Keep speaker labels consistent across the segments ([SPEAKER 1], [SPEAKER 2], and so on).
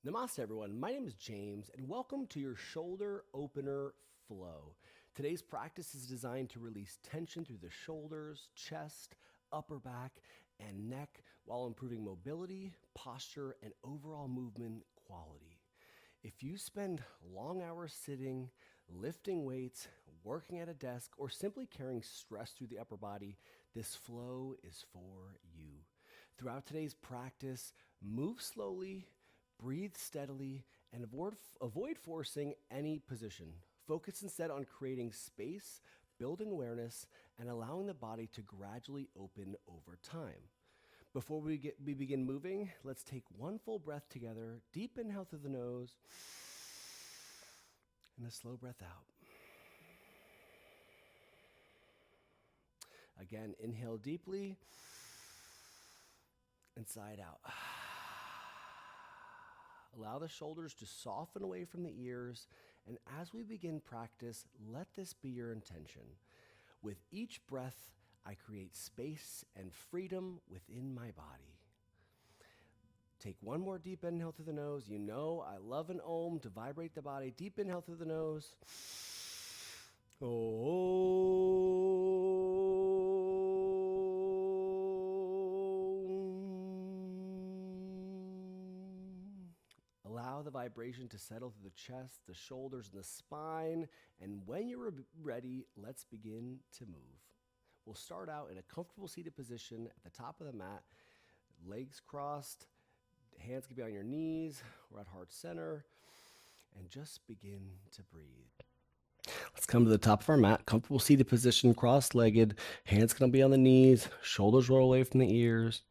[SPEAKER 1] Namaste, everyone. My name is James, and welcome to your shoulder opener flow. Today's practice is designed to release tension through the shoulders, chest, upper back, and neck while improving mobility, posture, and overall movement quality. If you spend long hours sitting, lifting weights, working at a desk, or simply carrying stress through the upper body, this flow is for you. Throughout today's practice, move slowly, breathe steadily, and avoid forcing any position. Focus instead on creating space, building awareness, and allowing the body to gradually open over time. Before we begin moving, let's take one full breath together. Deep inhale through the nose and a slow breath out. Again, inhale deeply and sigh out. Allow the shoulders to soften away from the ears, and as we begin practice, let this be your intention. With each breath, I create space and freedom within my body. Take one more deep inhale through the nose. You know I love an Om to vibrate the body. Deep inhale through the nose. Allow the vibration to settle through the chest, the shoulders, and the spine. And when you're ready, let's begin to move. We'll start out in a comfortable seated position at the top of the mat, legs crossed, hands can be on your knees. We're at heart center, and just begin to breathe. Let's come to the top of our mat, comfortable seated position, cross-legged, hands gonna be on the knees, shoulders roll away from the ears.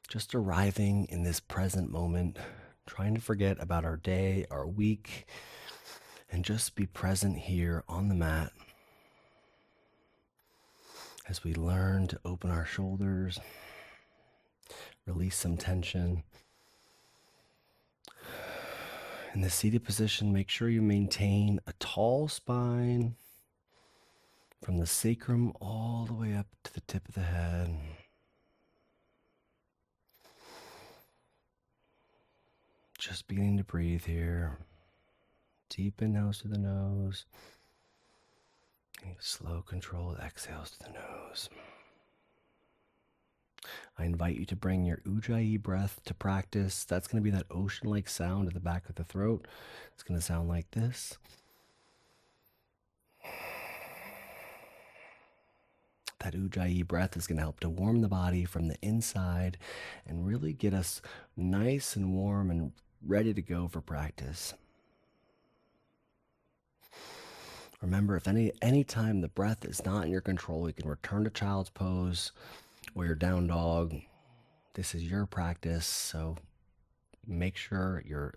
[SPEAKER 1] Just arriving in this present moment, trying to forget about our day, our week, and just be present here on the mat as we learn to open our shoulders, release some tension. In the seated position, make sure you maintain a tall spine from the sacrum all the way up to the tip of the head. Just beginning to breathe here. Deep inhales through the nose. And slow, controlled exhales through the nose. I invite you to bring your Ujjayi breath to practice. That's going to be that ocean-like sound at the back of the throat. It's going to sound like this. That Ujjayi breath is going to help to warm the body from the inside and really get us nice and warm and ready to go for practice. Remember, if any time the breath is not in your control, you can return to child's pose or your down dog. This is your practice, so make sure you're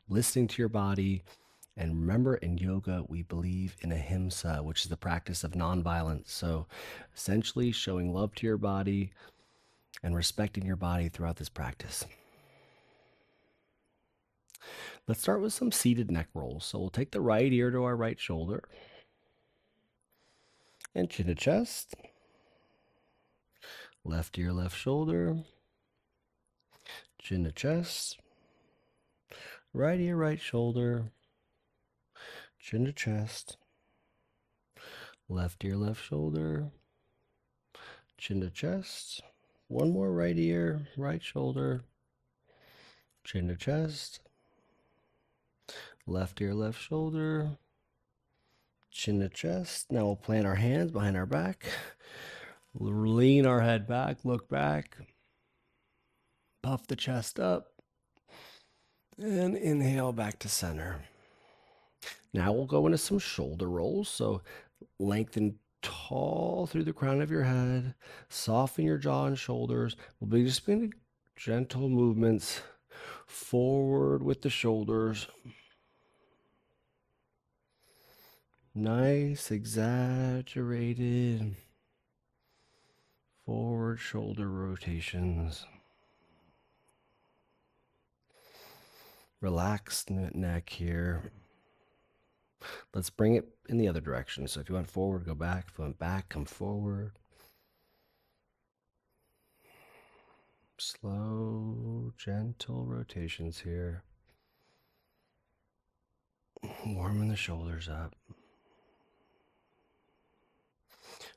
[SPEAKER 1] listening to your body. And remember, in yoga, we believe in ahimsa, which is the practice of nonviolence. So essentially showing love to your body and respecting your body throughout this practice. Let's start with some seated neck rolls. So we'll take the right ear to our right shoulder and chin to chest. Left ear, left shoulder, chin to chest. Right ear, right shoulder, chin to chest. Left ear, left shoulder, chin to chest. One more right ear, right shoulder, chin to chest. Left ear, left shoulder, chin to chest. Now we'll plant our hands behind our back. Lean our head back, look back. Puff the chest up. And inhale back to center. Now we'll go into some shoulder rolls. So lengthen tall through the crown of your head. Soften your jaw and shoulders. We'll be just making gentle movements forward with the shoulders. Nice, exaggerated forward shoulder rotations. Relaxed neck here. Let's bring it in the other direction. So if you went forward, go back. If you went back, come forward. Slow, gentle rotations here. Warming the shoulders up.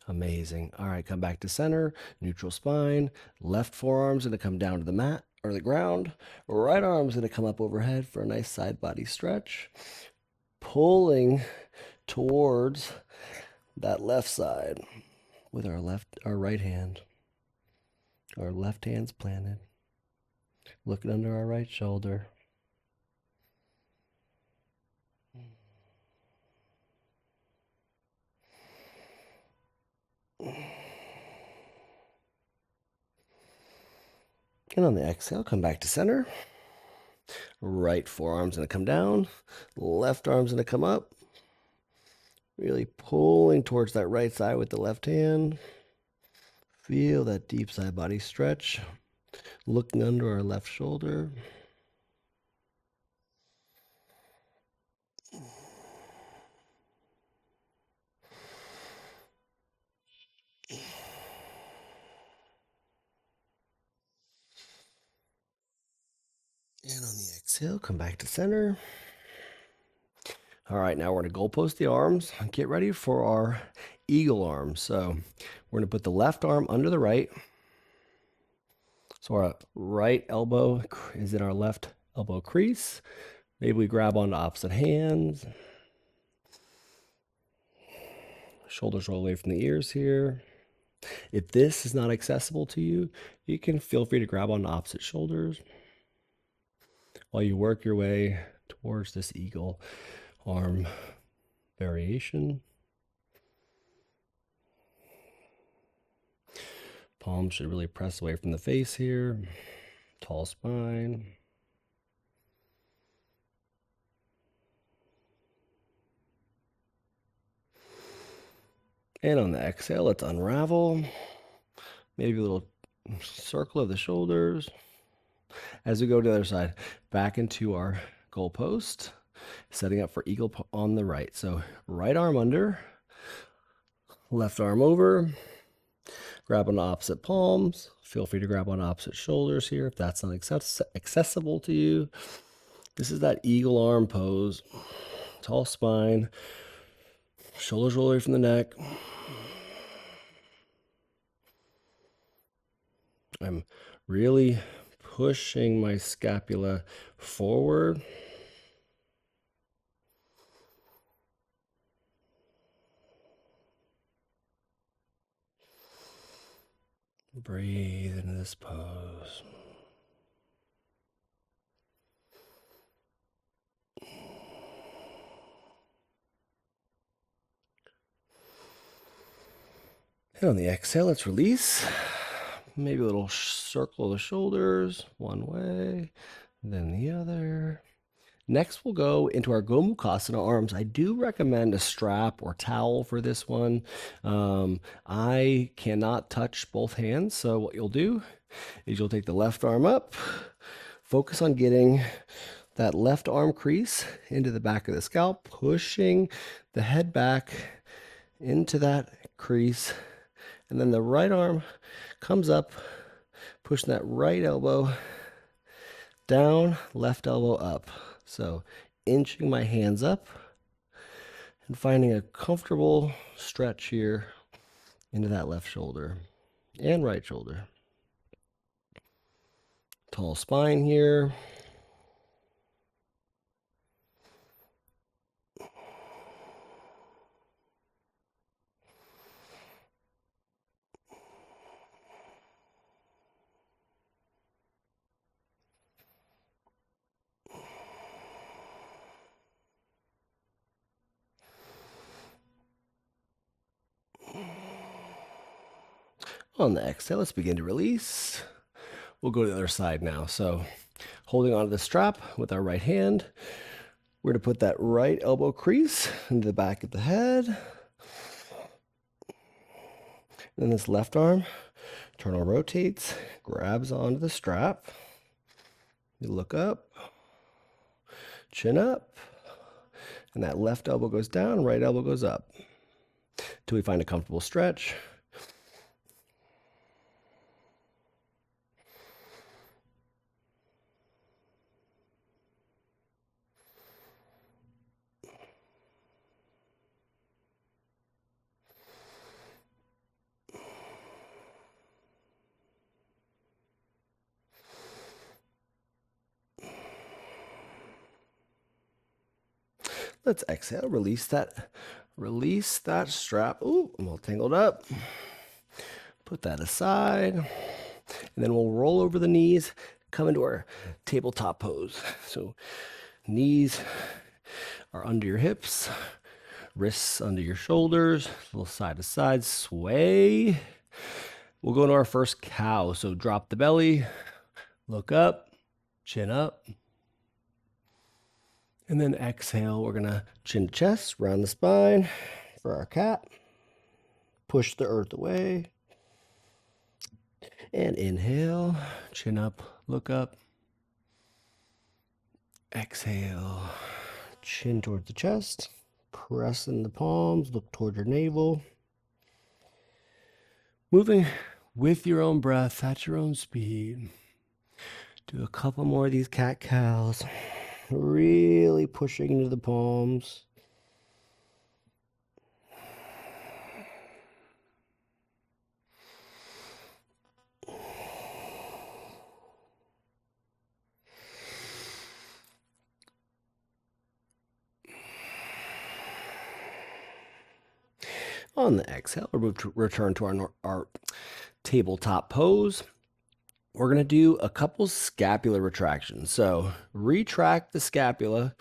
[SPEAKER 1] Amazing. All right, come back to center, neutral spine. Left forearm's going to come down to the mat or the ground. Right arm's going to come up overhead for a nice side body stretch. Pulling towards that left side with our right hand. Our left hand's planted. Looking under our right shoulder. And on the exhale, come back to center. Right forearm's going to come down. Left arm's going to come up. Really pulling towards that right side with the left hand. Feel that deep side body stretch. Looking under our left shoulder. And on the exhale, come back to center. All right, now we're going to goal post the arms. Get ready for our eagle arm. So we're going to put the left arm under the right. So our right elbow is in our left elbow crease. Maybe we grab onto opposite hands. Shoulders roll away from the ears here. If this is not accessible to you, you can feel free to grab onto opposite shoulders while you work your way towards this eagle arm variation. Palms should really press away from the face here. Tall spine. And on the exhale, let's unravel. Maybe a little circle of the shoulders. As we go to the other side, back into our goal post, setting up for eagle on the right. So right arm under, left arm over, grab on opposite palms. Feel free to grab on opposite shoulders here if that's not accessible to you. This is that eagle arm pose. Tall spine, shoulders roll away from the neck. I'm really pushing my scapula forward. Breathe into this pose. And on the exhale, let's release. Maybe a little circle of the shoulders, one way, then the other. Next, we'll go into our Gomukhasana arms. I do recommend a strap or towel for this one. I cannot touch both hands, so what you'll do is you'll take the left arm up, focus on getting that left arm crease into the back of the scalp, pushing the head back into that crease, and then the right arm comes up, pushing that right elbow down, left elbow up. So inching my hands up and finding a comfortable stretch here into that left shoulder and right shoulder. Tall spine here. On the exhale, let's begin to release. We'll go to the other side now. So holding onto the strap with our right hand, we're going to put that right elbow crease into the back of the head. And then this left arm, internal rotates, grabs onto the strap. You look up, chin up, and that left elbow goes down, right elbow goes up. Till we find a comfortable stretch. Let's exhale, release that strap. Ooh, I'm all tangled up. Put that aside. And then we'll roll over the knees, come into our tabletop pose. So knees are under your hips, wrists under your shoulders, a little side to side sway. We'll go into our first cow. So drop the belly, look up, chin up. And then exhale, we're gonna chin to chest, round the spine for our cat. Push the earth away. And inhale, chin up, look up. Exhale, chin towards the chest. Press in the palms, look toward your navel. Moving with your own breath at your own speed. Do a couple more of these cat-cows. Really pushing into the palms. On the exhale, we'll return to our tabletop pose. We're going to do a couple scapular retractions. So retract the scapula,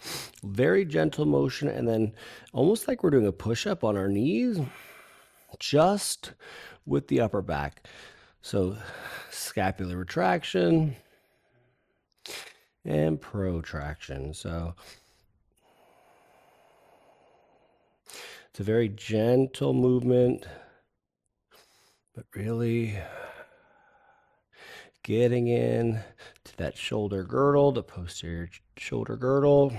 [SPEAKER 1] very gentle motion, and then almost like we're doing a push-up on our knees, just with the upper back. So scapular retraction and protraction. So it's a very gentle movement, but really getting in to that shoulder girdle, the posterior shoulder girdle.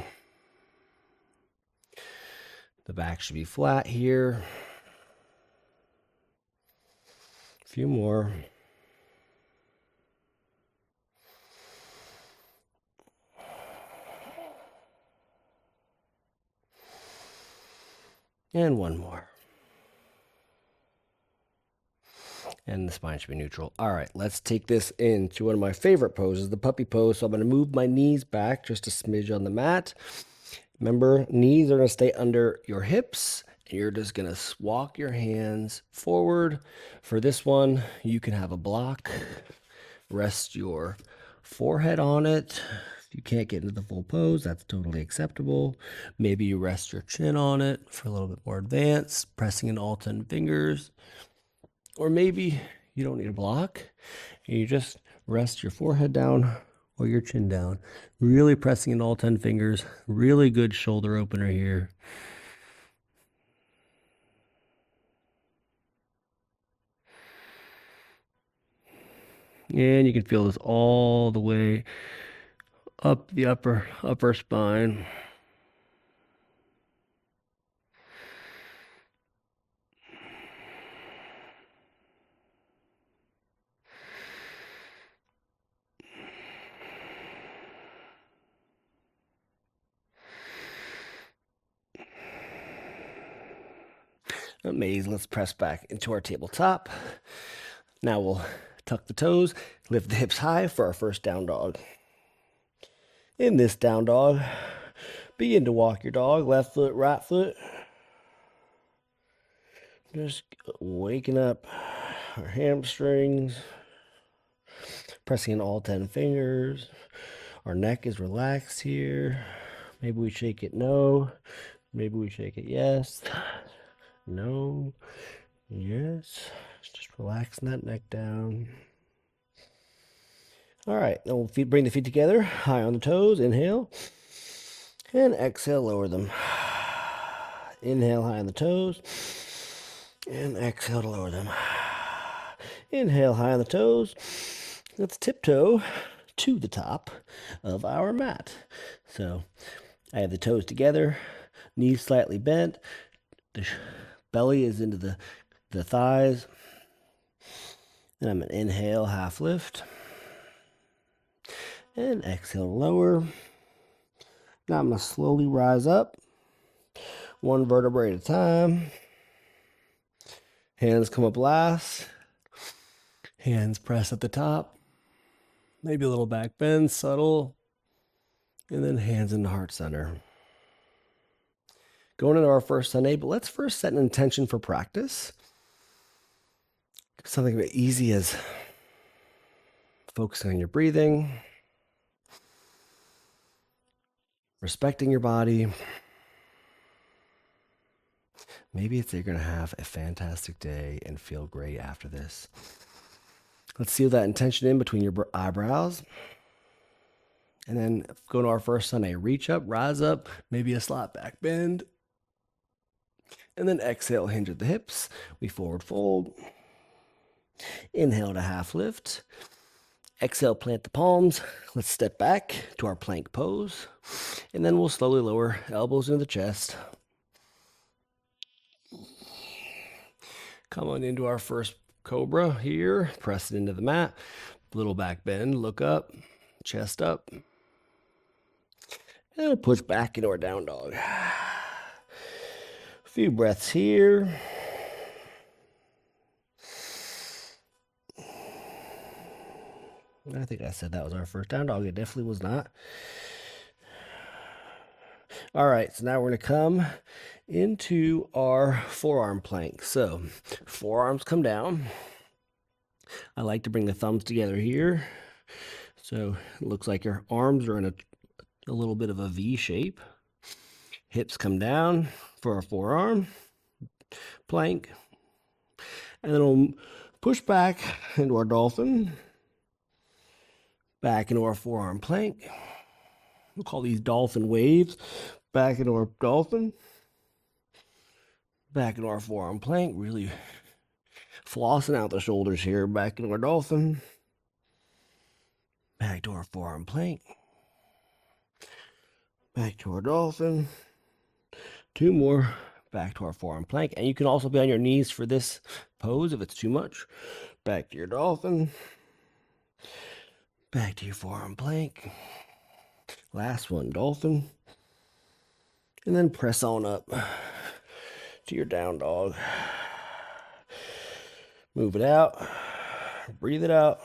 [SPEAKER 1] The back should be flat here. A few more. And one more. And the spine should be neutral. All right, let's take this into one of my favorite poses, the puppy pose. So I'm going to move my knees back just a smidge on the mat. Remember, knees are going to stay under your hips. And you're just going to walk your hands forward. For this one, you can have a block. Rest your forehead on it. If you can't get into the full pose, that's totally acceptable. Maybe you rest your chin on it for a little bit more advanced, pressing in all 10 fingers. Or maybe you don't need a block. You just rest your forehead down or your chin down. Really pressing in all 10 fingers. Really good shoulder opener here. And you can feel this all the way up the upper spine. Amazing. Let's press back into our tabletop. Now we'll tuck the toes, lift the hips high for our first down dog. In this down dog, begin to walk your dog, left foot, right foot. Just waking up our hamstrings, pressing in all 10 fingers. Our neck is relaxed here. Maybe we shake it no. Maybe we shake it yes. No. Yes. Just relaxing that neck down. All right. Then we'll bring the feet together. High on the toes. Inhale. And exhale. Lower them. Inhale. High on the toes. And exhale to lower them. Inhale. High on the toes. Let's tiptoe to the top of our mat. So I have the toes together. Knees slightly bent. The belly is into the thighs. And I'm going to inhale, half lift. And exhale, lower. Now I'm going to slowly rise up. One vertebrae at a time. Hands come up last. Hands press at the top. Maybe a little back bend, subtle. And then hands in the heart center. going into our first Sunday, but let's first set an intention for practice. Something easy as focusing on your breathing, respecting your body. Maybe it's that you're going to have a fantastic day and feel great after this. Let's seal that intention in between your eyebrows. And then go to our first Sunday. Reach up, rise up, maybe a slight back bend. And then exhale, hinge at the hips. We forward fold. Inhale to half lift. Exhale, plant the palms. Let's step back to our plank pose. And then we'll slowly lower elbows into the chest. Come on into our first cobra here. Press it into the mat. Little back bend. Look up. Chest up. And we'll push back into our down dog. A few breaths here. I think I said that was our first down dog. It definitely was not. All right, so now we're going to come into our forearm plank. So forearms come down. I like to bring the thumbs together here. So it looks like your arms are in a little bit of a V shape. Hips come down for our forearm plank. And then we'll push back into our dolphin. Back into our forearm plank. We'll call these dolphin waves. Back into our dolphin. Back into our forearm plank. Really flossing out the shoulders here. Back into our dolphin. Back to our forearm plank. Back to our dolphin. Two more. Back to our forearm plank. And you can also be on your knees for this pose if it's too much. Back to your dolphin. Back to your forearm plank. Last one, dolphin. And then press on up to your down dog. Move it out. Breathe it out.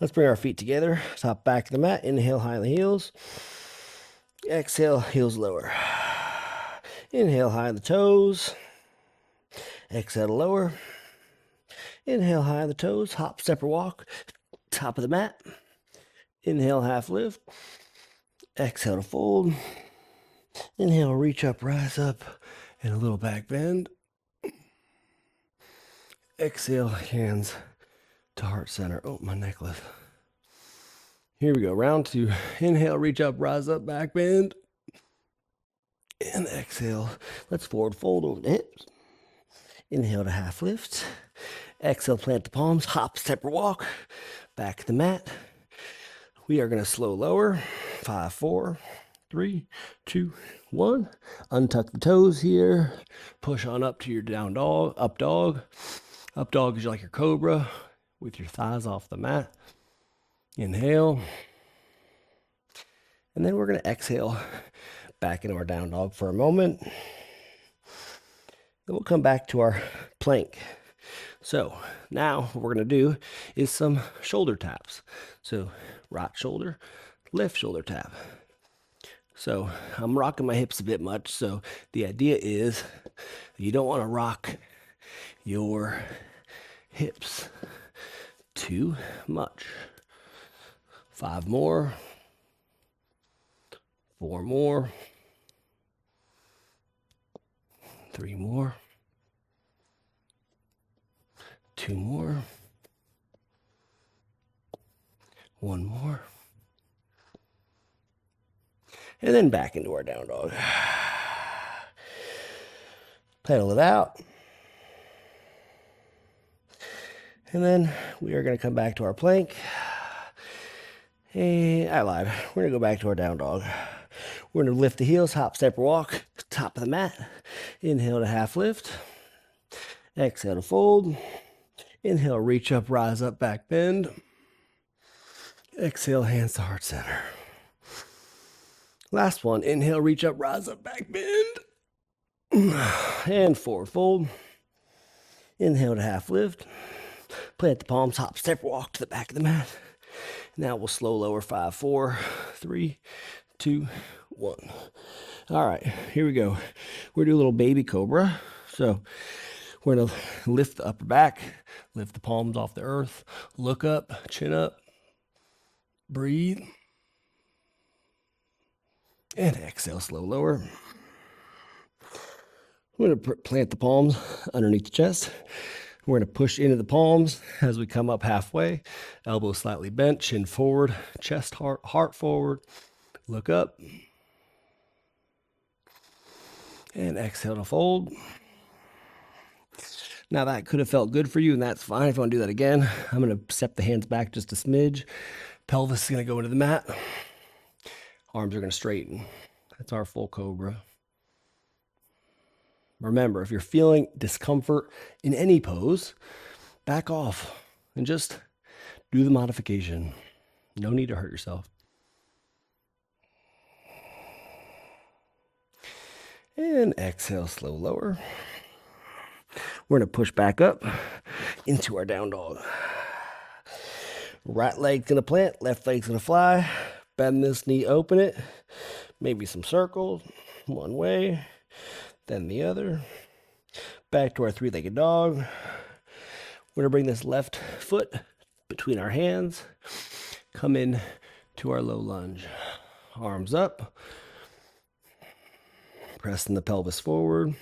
[SPEAKER 1] Let's bring our feet together. Top back of the mat. Inhale, high in the heels. Exhale, heels lower. Inhale, high in the toes. Exhale, lower. Inhale, high on the toes. Hop, step, or walk. Top of the mat. Inhale, half lift. Exhale to fold. Inhale, reach up, rise up, and a little back bend. Exhale, hands to heart center. Oh, my necklace. Here we go. Round two. Inhale, reach up, rise up, back bend. And exhale. Let's forward fold over the hips. Inhale to half lift. Exhale, plant the palms. Hop, step, or walk. Back to the mat. We are going to slow lower. 5, 4, 3, 2, 1. Untuck the toes here. Push on up to your down dog. Up dog. Up dog is like your cobra with your thighs off the mat. Inhale. And then we're going to exhale back into our down dog for a moment. Then we'll come back to our plank. So now what we're going to do is some shoulder taps. So right shoulder, left shoulder tap. So I'm rocking my hips a bit much. So the idea is you don't want to rock your hips too much. 5 more. 4 more. 3 more. 2 more. 1 more. And then back into our down dog. Pedal it out. And then we are going to come back to our plank. And I lied. We're going to go back to our down dog. We're going to lift the heels, hop, step, or walk. Top of the mat. Inhale to half lift. Exhale to fold. Inhale, reach up, rise up, back bend. Exhale, hands to heart center. Last one. Inhale, reach up, rise up, back bend. And forward fold. Inhale to half lift. Plant the palms, hop, step, walk to the back of the mat. Now we'll slow lower. 5, 4, 3, 2, 1. All right, here we go. We're gonna do a little baby cobra. So we're gonna lift the upper back, lift the palms off the earth, look up, chin up, breathe, and exhale, slow lower. We're gonna plant the palms underneath the chest. We're gonna push into the palms as we come up halfway. Elbows slightly bent, chin forward, chest, heart forward. Look up. And exhale to fold. Now that could have felt good for you, and that's fine. If you want to do that again, I'm going to step the hands back just a smidge. Pelvis is going to go into the mat. Arms are going to straighten. That's our full cobra. Remember, if you're feeling discomfort in any pose, back off and just do the modification. No need to hurt yourself. And exhale, slow lower. We're going to push back up into our down dog. Right leg's going to plant, left leg's going to fly. Bend this knee, open it. Maybe some circles. One way, then the other. Back to our three-legged dog. We're going to bring this left foot between our hands. Come in to our low lunge. Arms up. Pressing the pelvis forward.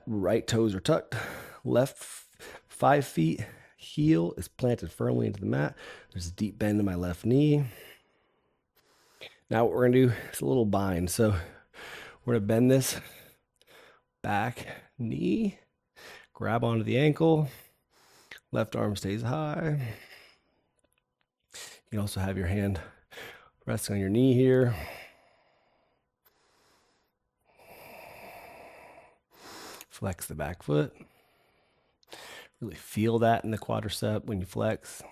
[SPEAKER 1] Right toes are tucked. Left 5 feet. Heel is planted firmly into the mat. There's a deep bend in my left knee. Now what we're going to do is a little bind. So we're going to bend this back knee. Grab onto the ankle. Left arm stays high. You can also have your hand resting on your knee here. Flex the back foot. Really feel that in the quadricep when you flex.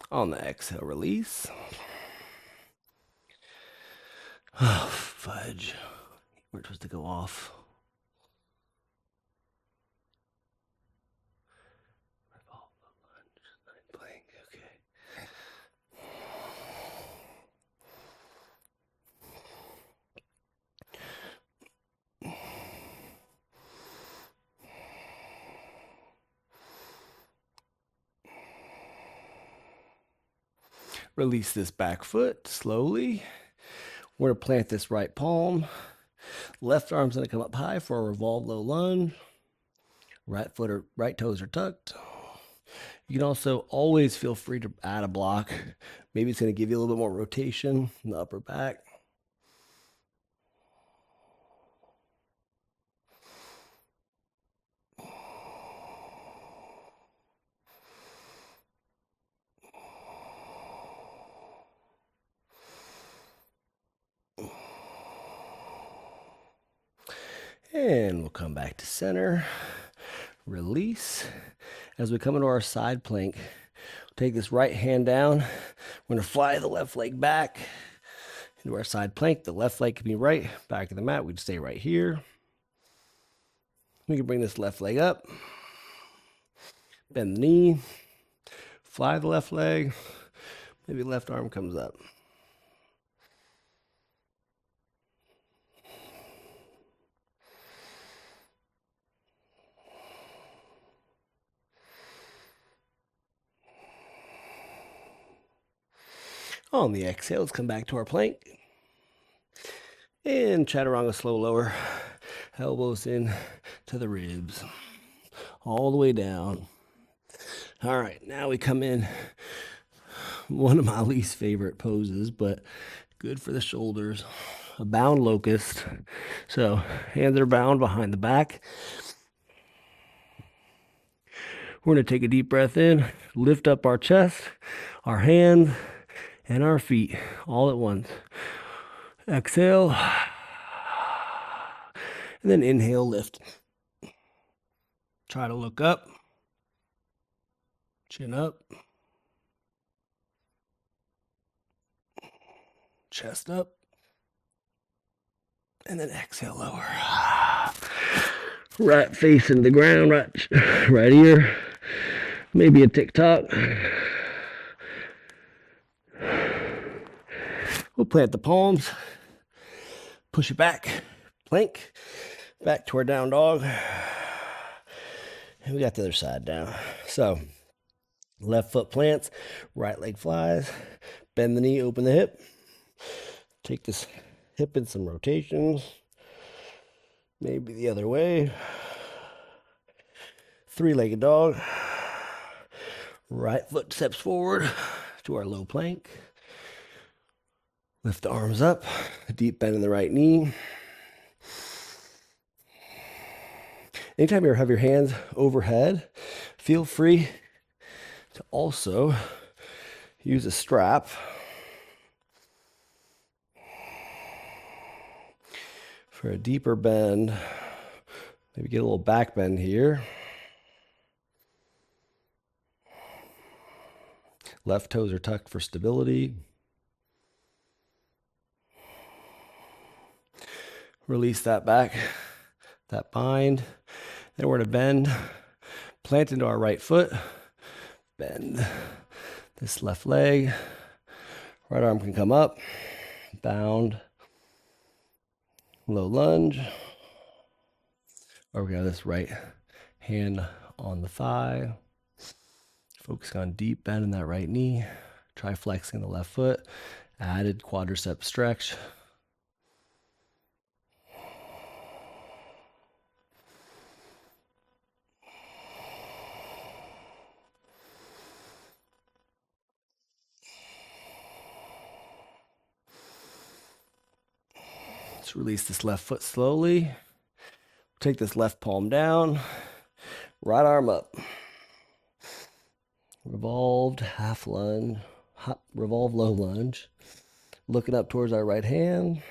[SPEAKER 1] On the exhale, release. Oh, fudge. We're supposed to go off. Release this back foot slowly. We're going to plant this right palm. Left arm's going to come up high for a revolve low lunge. Right foot or right toes are tucked. You can also always feel free to add a block. Maybe it's going to give you a little bit more rotation in the upper back. And we'll come back to center. Release. As we come into our side plank, we'll take this right hand down. We're going to fly the left leg back into our side plank. The left leg can be right back of the mat. We'd stay right here. We can bring this left leg up. Bend the knee. Fly the left leg. Maybe left arm comes up. On the exhale, let's come back to our plank. And chaturanga slow lower. Elbows in to the ribs. All the way down. All right, now we come in. One of my least favorite poses, but good for the shoulders. A bound locust. So hands are bound behind the back. We're going to take a deep breath in, lift up our chest, our hands, and our feet all at once. Exhale. And then inhale, lift. Try to look up. Chin up. Chest up. And then exhale, lower. Right facing the ground, right ear. Maybe a tick-tock. We'll plant the palms. Push it back. Plank. Back to our down dog. And we got the other side down. So, left foot plants, right leg flies. Bend the knee, open the hip. Take this hip in some rotations. Maybe the other way. Three-legged dog. Right foot steps forward to our low plank. Lift the arms up. A deep bend in the right knee. Anytime you have your hands overhead, feel free to also use a strap for a deeper bend. Maybe get a little back bend here. Left toes are tucked for stability. Release that back, that bind. Then we're going to bend, plant into our right foot, bend this left leg. Right arm can come up, bound, low lunge. Or we got this right hand on the thigh. Focus on deep bend in that right knee. Try flexing the left foot. Added quadricep stretch. Let's release this left foot slowly. Take this left palm down. Right arm up. Revolved half lunge. Revolve low lunge. Looking up towards our right hand.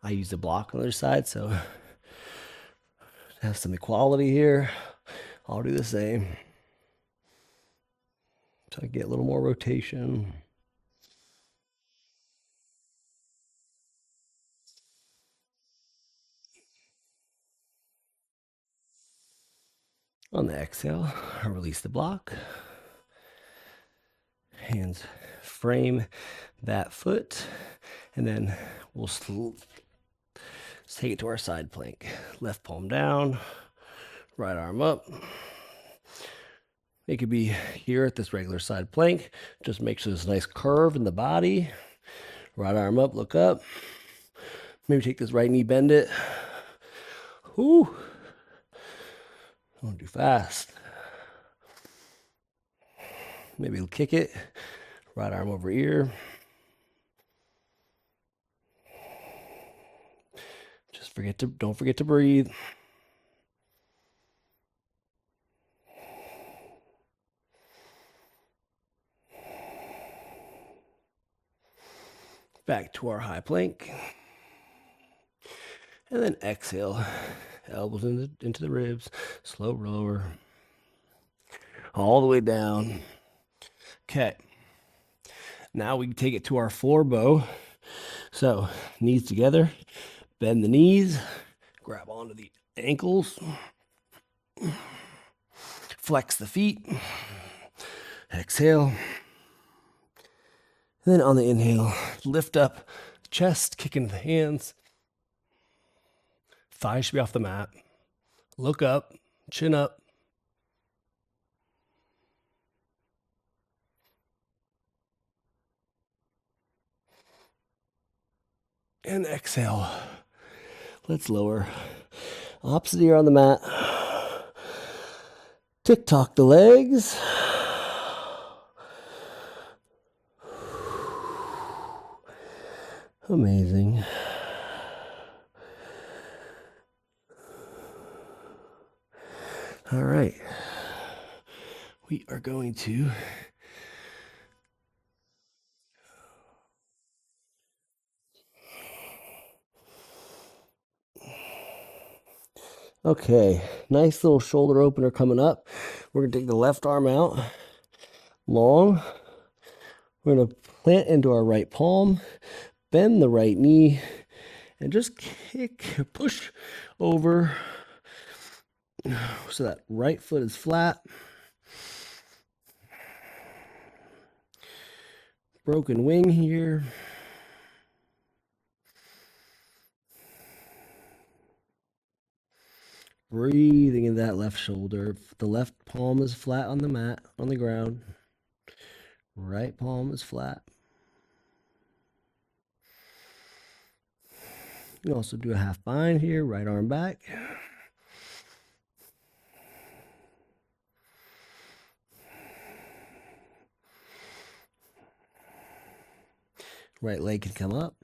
[SPEAKER 1] I use the block on the other side, so have some equality here. I'll do the same. So I get a little more rotation. On the exhale, I release the block. Hands frame that foot, and then we'll take it to our side plank. Left palm down, right arm up. It could be here at this regular side plank. Just make sure there's a nice curve in the body. Right arm up, look up. Maybe take this right knee, bend it. Whoo. Don't do fast. Maybe kick it. Right arm over ear. Don't forget to breathe. Back to our high plank. And then exhale. Elbows into the ribs. Slow roller. All the way down. Okay. Now we can take it to our floor bow. So, knees together. Bend the knees. Grab onto the ankles. Flex the feet. Exhale. And then on the inhale, lift up chest, kick into the hands. Thighs should be off the mat. Look up, chin up. And exhale. Let's lower. Opposite ear on the mat. Tick-tock the legs. Amazing. All right. We are going to okay, nice little shoulder opener coming up. We're going to take the left arm out, long. We're going to plant into our right palm, bend the right knee, and just push over so that right foot is flat. Broken wing here. Breathing in that left shoulder. The left palm is flat on the mat, on the ground. Right palm is flat. You can also do a half bind here, right arm back. Right leg can come up.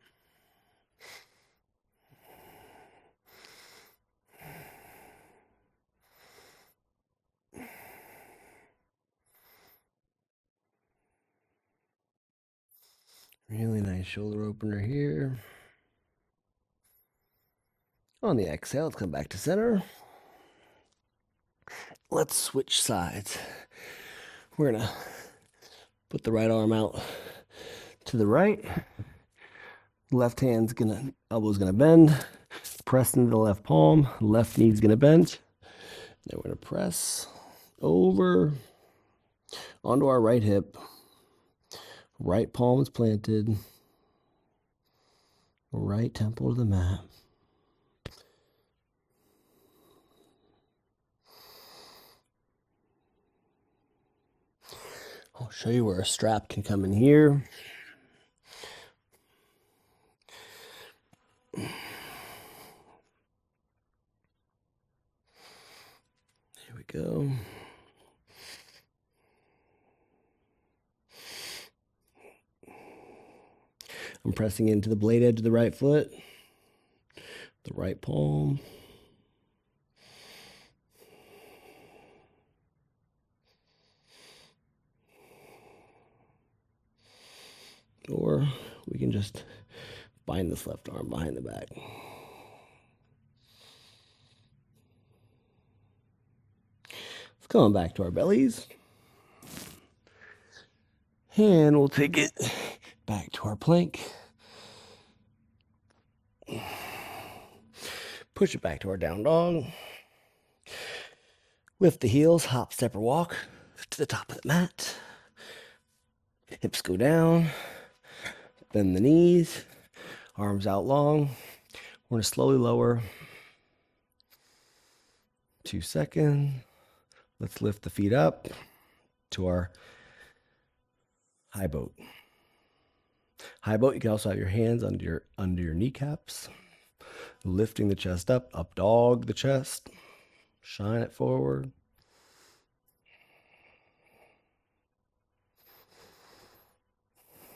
[SPEAKER 1] Really nice shoulder opener here. On the exhale, let's come back to center. Let's switch sides. We're gonna put the right arm out to the right. Left hand's elbow's gonna bend. Press into the left palm. Left knee's gonna bend. Then we're gonna press over onto our right hip. Right palm is planted. Right temple to the mat. I'll show you where a strap can come in here. There we go. I'm pressing into the blade edge of the right foot, the right palm. Or we can just bind this left arm behind the back. Let's come on back to our bellies. And we'll take it back to our plank. Push it back to our down dog. Lift the heels, hop, step, or walk to the top of the mat. Hips go down. Bend the knees. Arms out long. We're going to slowly lower. 2 seconds. Let's lift the feet up to our high boat. High boat, you can also have your hands under your kneecaps. Lifting the chest up dog the chest. Shine it forward.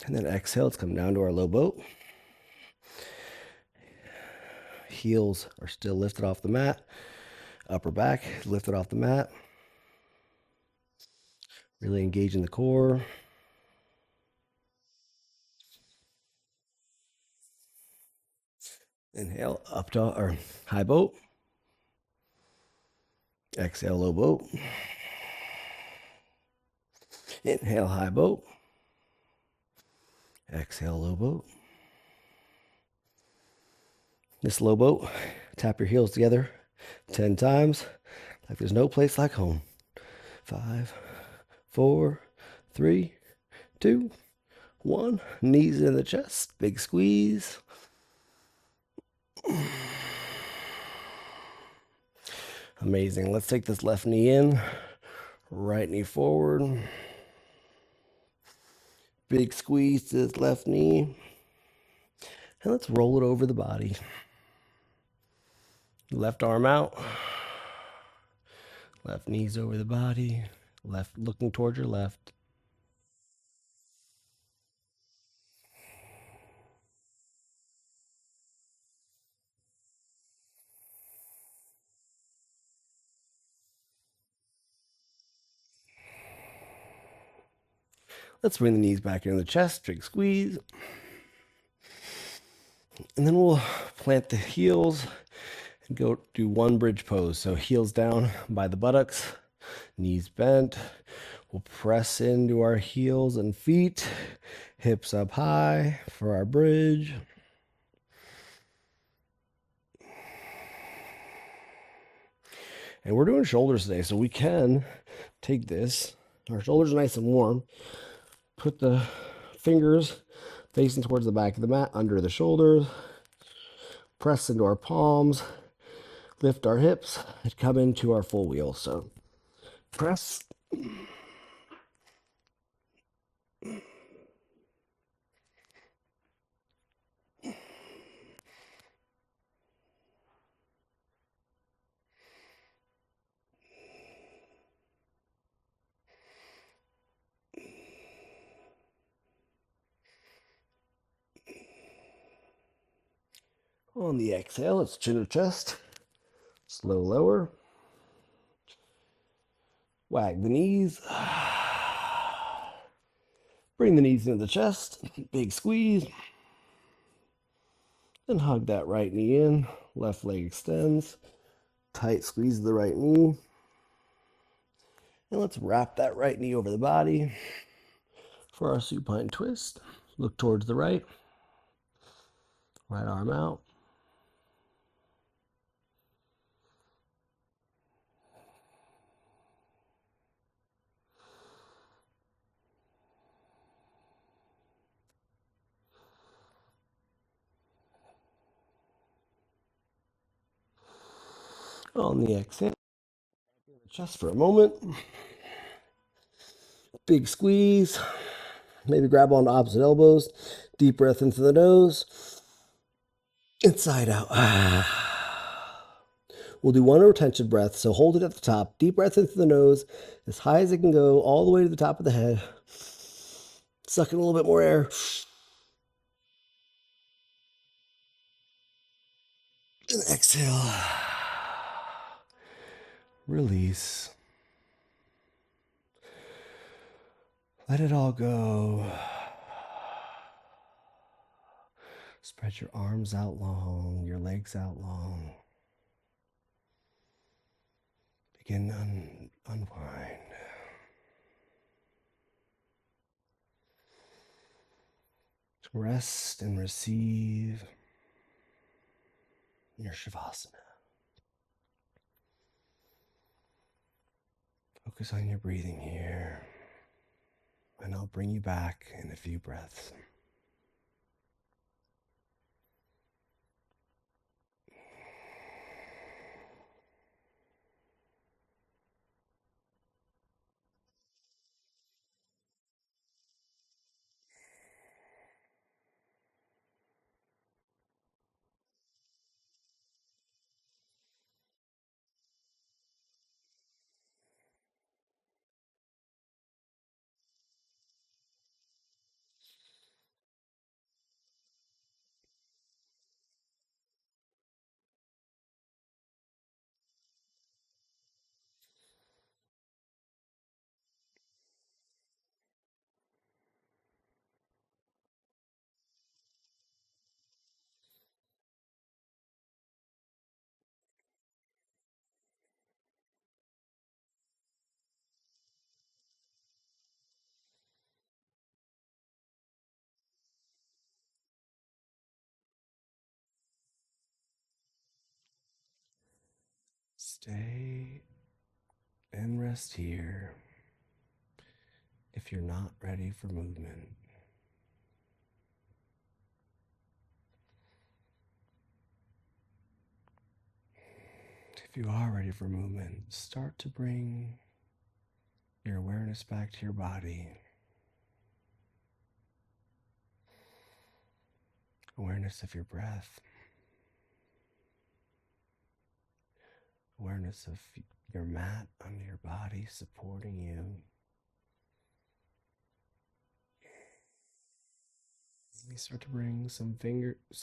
[SPEAKER 1] And then exhale, let's come down to our low boat. Heels are still lifted off the mat. Upper back lifted off the mat. Really engaging the core. Inhale, up dog or high boat. Exhale, low boat. Inhale, high boat. Exhale, low boat. This low boat, tap your heels together 10 times, like there's no place like home. 5, 4, 3, 2, 1. Knees in the chest, big squeeze. Amazing. Let's take this left knee in, right knee forward. Big squeeze to this left knee. And let's roll it over the body. Left arm out. Left knees over the body. Left looking towards your left. Let's bring the knees back into the chest, big squeeze. And then we'll plant the heels and go do one bridge pose. So heels down by the buttocks, knees bent. We'll press into our heels and feet, hips up high for our bridge. And we're doing shoulders today, so we can take this. Our shoulders are nice and warm. Put the fingers facing towards the back of the mat, under the shoulders. Press into our palms. Lift our hips and come into our full wheel. So press. On the exhale, let's chin to chest. Slow lower. Wag the knees. Bring the knees into the chest. Big squeeze. And hug that right knee in. Left leg extends. Tight squeeze of the right knee. And let's wrap that right knee over the body for our supine twist. Look towards the right. Right arm out. On the exhale, chest for a moment. Big squeeze. Maybe grab onto opposite elbows. Deep breath into the nose. Inside out. We'll do one retention breath. So hold it at the top. Deep breath into the nose as high as it can go, all the way to the top of the head. Suck in a little bit more air. And exhale. Release. Let it all go. Spread your arms out long, your legs out long. Begin to unwind. Rest and receive your Shavasana. Focus on your breathing here, and I'll bring you back in a few breaths. Stay and rest here if you're not ready for movement. If you are ready for movement, start to bring your awareness back to your body. Awareness of your breath. Awareness of your mat under your body supporting you. You start to bring some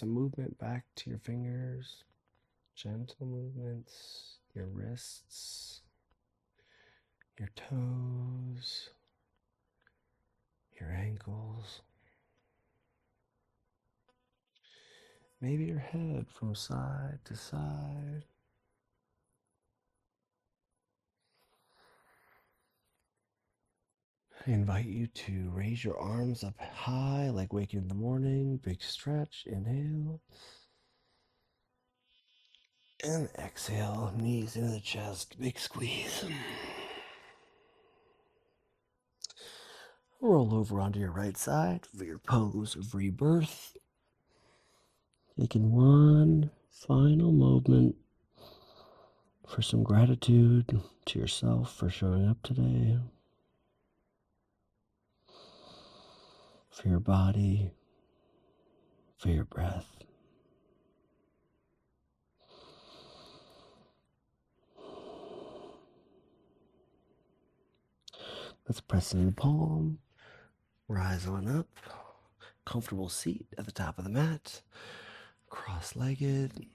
[SPEAKER 1] movement back to your fingers. Gentle movements, your wrists, your toes, your ankles, maybe your head from side to side. I invite you to raise your arms up high like waking in the morning. Big stretch. Inhale. And exhale. Knees into the chest. Big squeeze. Roll over onto your right side for your pose of rebirth. Taking one final moment for some gratitude to yourself for showing up today, for your body, for your breath. Let's press into the palm, rise on up, comfortable seat at the top of the mat, cross-legged,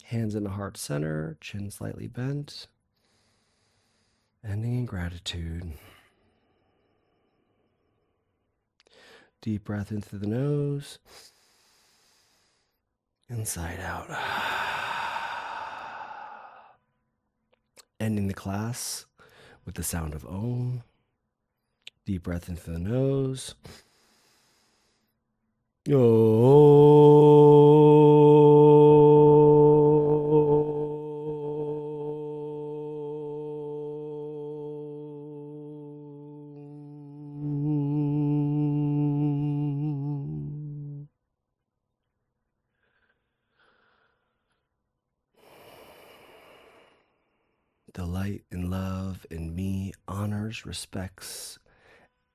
[SPEAKER 1] hands in the heart center, chin slightly bent, ending in gratitude. Deep breath in through the nose, inside out. Ending the class with the sound of Om. Deep breath in through the nose. The light and love in me honors, respects,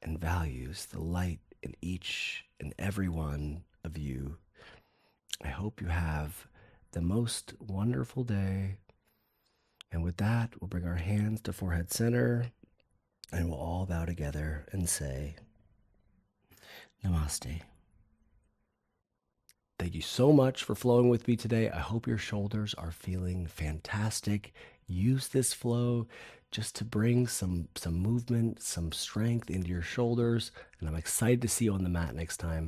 [SPEAKER 1] and values the light in each and every one of you. I hope you have the most wonderful day. And with that, we'll bring our hands to forehead center and we'll all bow together and say, Namaste. Thank you so much for flowing with me today. I hope your shoulders are feeling fantastic. Use this flow just to bring some movement, some strength into your shoulders. And I'm excited to see you on the mat next time.